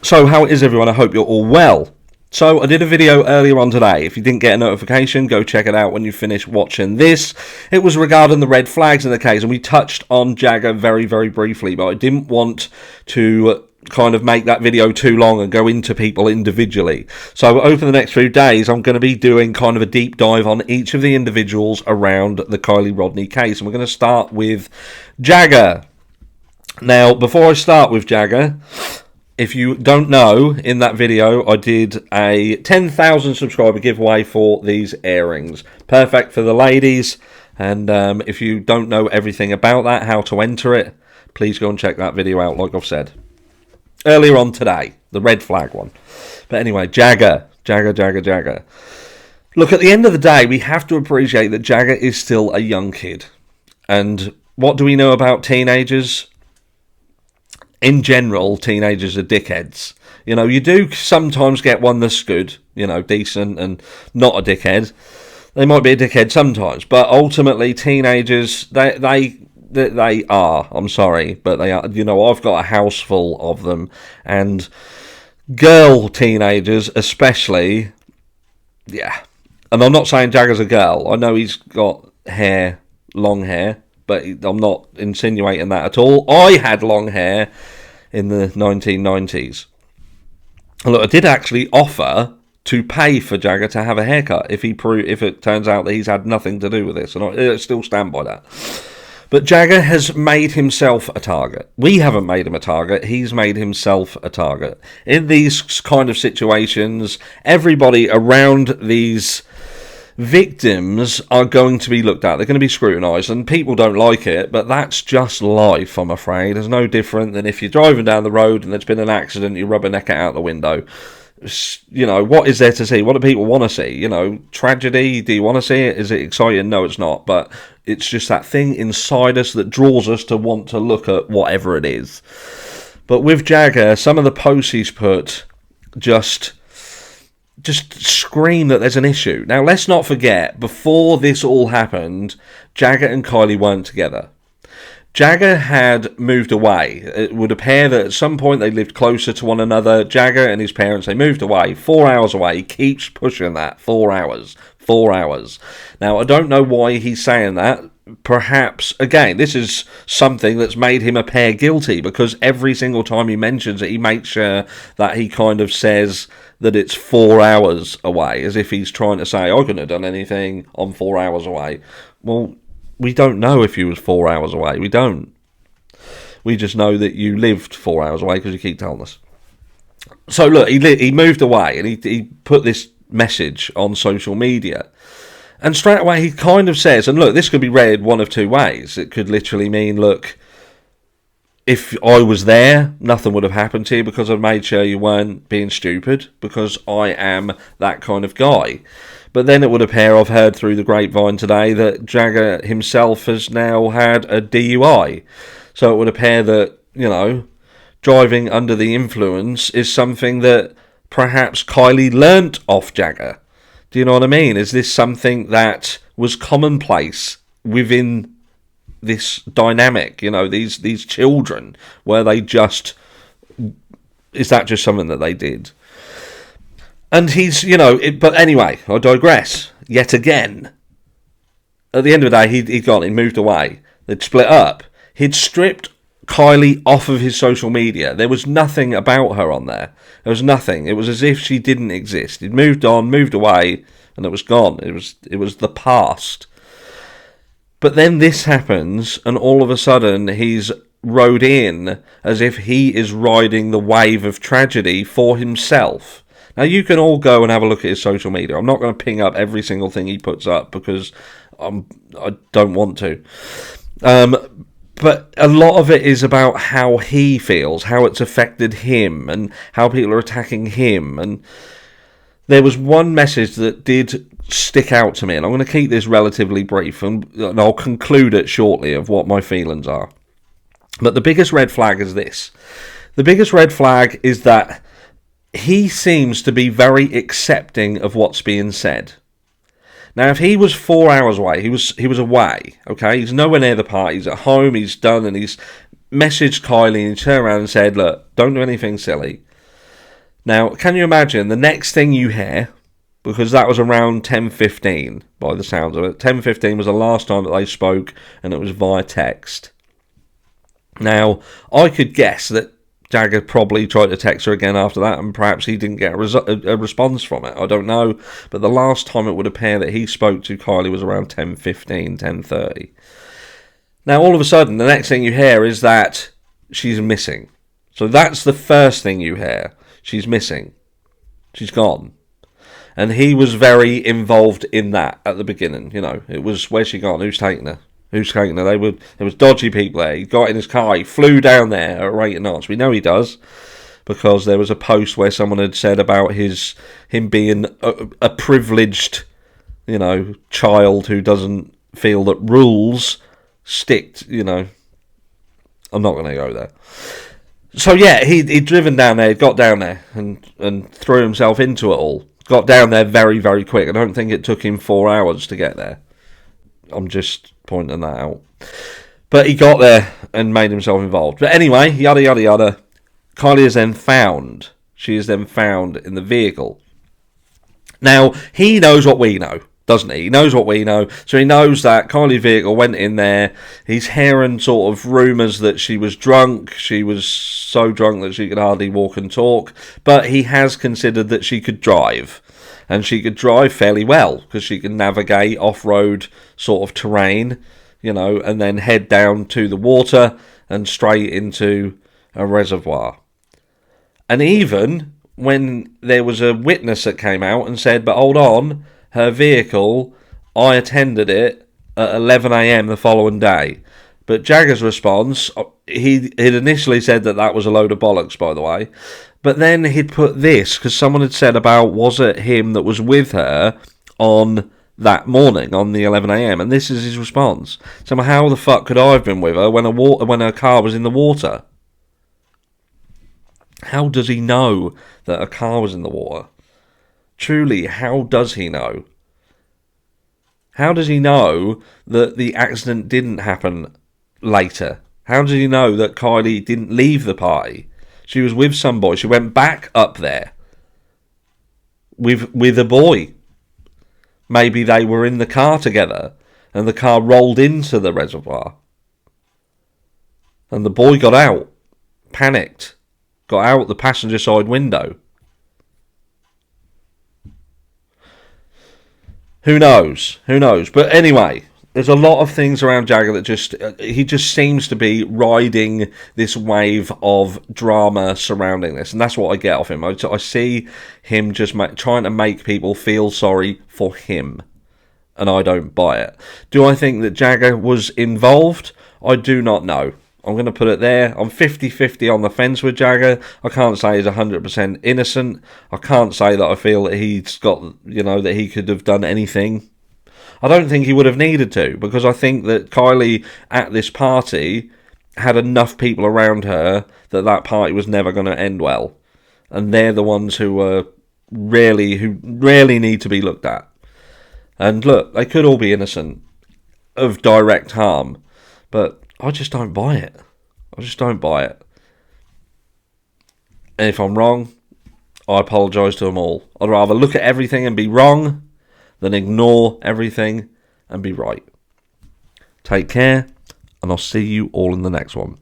So how is everyone? I hope you're all well. So I did a video earlier on today. If you didn't get a notification, go check it out when you finish watching this. It was regarding the red flags in the case, and we touched on Jagger very, very briefly, but I didn't want to kind of make that video too long and go into people individually. So over the next few days, I'm going to be doing kind of a deep dive on each of the individuals around the Kiely Rodni case, and we're going to start with Jagger. Now, before I start with Jagger, if you don't know, in that video I did a 10,000 subscriber giveaway for these earrings. Perfect for the ladies, and if you don't know everything about that, how to enter it, please go and check that video out like I've said. Earlier on today, the red flag one. But anyway, Jagger. Look, at the end of the day, we have to appreciate that Jagger is still a young kid. And what do we know about teenagers? In general, teenagers are dickheads. You know, you do sometimes get one that's good, you know, decent and not a dickhead. They might be a dickhead sometimes, but ultimately teenagers, they are, I'm sorry, but they are, you know, I've got a house full of them, and girl teenagers especially, yeah. And I'm not saying Jagger's a girl. I know he's got hair, long hair, but I'm not insinuating that at all. I had long hair in the 1990s. Look, I did actually offer to pay for Jagger to have a haircut if it turns out that he's had nothing to do with this, and I still stand by that. But Jagger has made himself a target. We haven't made him a target. He's made himself a target. In these kind of situations, everybody around these victims are going to be looked at. They're going to be scrutinised, and people don't like it, but that's just life, I'm afraid. It's no different than if you're driving down the road and there's been an accident, you rub a neck out the window. You know, what is there to see? What do people want to see? You know, tragedy, do you want to see it? Is it exciting? No, it's not, but it's just that thing inside us that draws us to want to look at whatever it is. But with Jagger, some of the posts he's put just scream that there's an issue. Now, let's not forget, before this all happened, Jagger and Kiely weren't together. Jagger had moved away. It would appear that at some point they lived closer to one another. Jagger and his parents, they moved away, 4 hours away. He keeps pushing that, 4 hours. 4 hours. Now, I don't know why he's saying that. Perhaps, again, this is something that's made him appear guilty, because every single time he mentions it, he makes sure that he kind of says that it's 4 hours away, as if he's trying to say, I couldn't have done anything, I'm 4 hours away. Well, we don't know if he was 4 hours away. We don't. We just know that you lived 4 hours away because you keep telling us. So look, he moved away, and he put this message on social media. And straight away he kind of says, and look, this could be read one of two ways. It could literally mean, look, if I was there, nothing would have happened to you because I've made sure you weren't being stupid, because I am that kind of guy. But then it would appear, I've heard through the grapevine today, that Jagger himself has now had a DUI. So it would appear that, you know, driving under the influence is something that perhaps Kiely learnt off Jagger. Do you know what I mean? Is this something that was commonplace within this dynamic? You know, these children, where they just... Is that just something that they did? And he's, you know... but anyway, I digress. Yet again. At the end of the day, he'd gone, he'd moved away. They'd split up. He'd stripped Kiely off of his social media. There was nothing about her on there. There was nothing. It was as if she didn't exist. He'd moved on, moved away, and it was gone. It was the past. But then this happens, and all of a sudden he's rode in as if he is riding the wave of tragedy for himself. Now, you can all go and have a look at his social media. I'm not going to ping up every single thing he puts up because I don't want to. But a lot of it is about how he feels, how it's affected him, and how people are attacking him. And there was one message that did stick out to me, and I'm going to keep this relatively brief, and I'll conclude it shortly of what my feelings are. But the biggest red flag is this. The biggest red flag is that he seems to be very accepting of what's being said. Now, if he was 4 hours away, he was away, okay? He's nowhere near the party. He's at home, he's done, and he's messaged Kiely and he turned around and said, look, don't do anything silly. Now, can you imagine the next thing you hear? Because that was around 10:15 by the sounds of it. 10:15 was the last time that they spoke, and it was via text. Now, I could guess that Jagger probably tried to text her again after that, and perhaps he didn't get a response from it. I don't know, but the last time it would appear that he spoke to Kiely was around 10:15, 10:30. Now, all of a sudden, the next thing you hear is that she's missing. So that's the first thing you hear. She's missing. She's gone. And he was very involved in that at the beginning. You know, it was, where's she gone? Who's taking her? Who's taking her? There was dodgy people there. He got in his car. He flew down there at rate and knots. We know he does because there was a post where someone had said about him being a privileged, you know, child who doesn't feel that rules stick. You know, I'm not going to go there. So yeah, he'd driven down there, got down there, and threw himself into it all. Got down there very, very quick. I don't think it took him 4 hours to get there. I'm just pointing that out. But he got there and made himself involved. But anyway, yada, yada, yada. Kiely is then found. She is then found in the vehicle. Now, he knows what we know, doesn't he? He knows what we know. So he knows that Kiely's vehicle went in there. He's hearing sort of rumours that she was drunk. She was so drunk that she could hardly walk and talk. But he has considered that she could drive. And she could drive fairly well because she can navigate off-road sort of terrain, you know, and then head down to the water and straight into a reservoir. And even when there was a witness that came out and said, but hold on, her vehicle, I attended it at 11 a.m. the following day. But Jagger's response, he'd initially said that was a load of bollocks, by the way. But then he'd put this, because someone had said about, was it him that was with her on that morning, on the 11 a.m. And this is his response. So how the fuck could I have been with her when her car was in the water? How does he know that a car was in the water? Truly, how does he know? How does he know that the accident didn't happen later? How does he know that Kiely didn't leave the party? She was with some boy. She went back up there with a boy. Maybe they were in the car together and the car rolled into the reservoir. And the boy got out, panicked, got out the passenger side window. Who knows? Who knows? But anyway, there's a lot of things around Jagger that he just seems to be riding this wave of drama surrounding this. And that's what I get off him. I see him just trying to make people feel sorry for him. And I don't buy it. Do I think that Jagger was involved? I do not know. I'm going to put it there. I'm 50-50 on the fence with Jagger. I can't say he's 100% innocent. I can't say that I feel that he's got, you know, that he could have done anything. I don't think he would have needed to, because I think that Kiely at this party had enough people around her that party was never going to end well. And they're the ones who really need to be looked at. And look, they could all be innocent of direct harm, but I just don't buy it. I just don't buy it. And if I'm wrong, I apologise to them all. I'd rather look at everything and be wrong than ignore everything and be right. Take care, and I'll see you all in the next one.